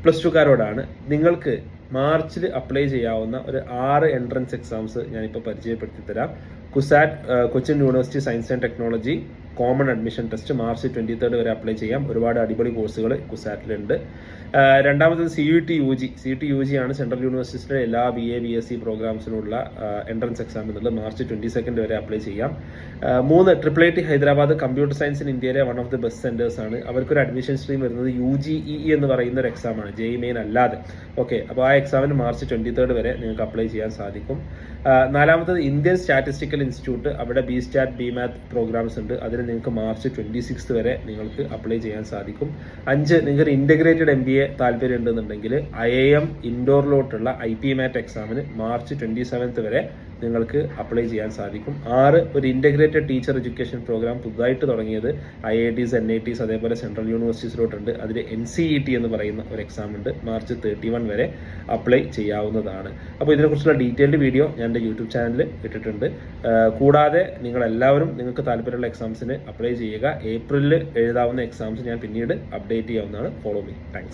Plus ടുക്കാരോടാണ്. നിങ്ങൾക്ക് മാർച്ചിൽ apply ചെയ്യാവുന്ന ഒരു 6 എൻട്രൻസ് എക്സാംസ് ഞാനിപ്പോൾ പരിചയപ്പെടുത്തി തരാം. CUSAT, Cochin university science and technology common admission test March 23 വരെ അപ്ലൈ ചെയ്യാം. ഒരുപാട് അടിപൊളി കോഴ്സുകൾ കുസാറ്റിലുണ്ട്. രണ്ടാമത്തത് CUT UG ആണ് സെൻട്രൽ യൂണിവേഴ്സിറ്റിയിലെ എല്ലാ BA BSc പ്രോഗ്രാംസിനുള്ള എൻട്രൻസ് എക്സാം എന്നുള്ളത് മാർച്ച് 22 വരെ അപ്ലൈ ചെയ്യാം. 3 IIIT Hyderabad computer science in ഇന്ത്യയിലെ one of the best centres ആണ്. അവർക്കൊരു അഡ്മിഷൻ സ്ട്രീം വരുന്നത് UGEE എന്ന് പറയുന്ന ഒരു എക്സാമാണ്, JEE മെയിൻ അല്ലാതെ. ഓക്കെ, അപ്പോൾ ആ എക്സാമിന് മാർച്ച് 23 വരെ നിങ്ങൾക്ക് അപ്ലൈ ചെയ്യാൻ സാധിക്കും. നാലാമത്തത് ഇന്ത്യൻ സ്റ്റാറ്റിസ്റ്റിക്കൽ ഇൻസ്റ്റിറ്റ്യൂട്ട്, അവിടെ BStat BMath പ്രോഗ്രാംസ് ഉണ്ട്. അതിന് നിങ്ങൾക്ക് മാർച്ച് 26 വരെ നിങ്ങൾക്ക് അപ്ലൈ ചെയ്യാൻ സാധിക്കും. 5 നിങ്ങൾക്ക് ഇന്റഗ്രേറ്റഡ് MBA താല്പര്യം ഉണ്ടെന്നുണ്ടെങ്കിൽ IIM ഇൻഡോറിലോട്ടുള്ള IPMAT എക്സാമിന് മാർച്ച് 27 വരെ നിങ്ങൾക്ക് അപ്ലൈ ചെയ്യാൻ സാധിക്കും. 6 ഒരു ഇന്റഗ്രേറ്റഡ് ടീച്ചർ എഡ്യൂക്കേഷൻ പ്രോഗ്രാം പുതുതായിട്ട് തുടങ്ങിയത് IITs NITs അതേപോലെ സെൻട്രൽ യൂണിവേഴ്സിറ്റീസിലോട്ടുണ്ട്. അതിൽ NCET എന്ന് പറയുന്ന ഒരു എക്സാം ഉണ്ട്. മാർച്ച് 31 വരെ അപ്ലൈ ചെയ്യാവുന്നതാണ്. അപ്പോൾ ഇതിനെക്കുറിച്ചുള്ള ഡീറ്റെയിൽഡ് വീഡിയോ ഞാൻ എൻ്റെ യൂട്യൂബ് ചാനലിൽ ഇട്ടിട്ടുണ്ട്. കൂടാതെ നിങ്ങളെല്ലാവരും നിങ്ങൾക്ക് താല്പര്യമുള്ള എക്സാംസിന് അപ്ലൈ ചെയ്യുക. ഏപ്രിലിൽ എഴുതാവുന്ന എക്സാംസ് ഞാൻ പിന്നീട് അപ്ഡേറ്റ് ചെയ്യാവുന്നതാണ്. Follow me. താങ്ക്സ്.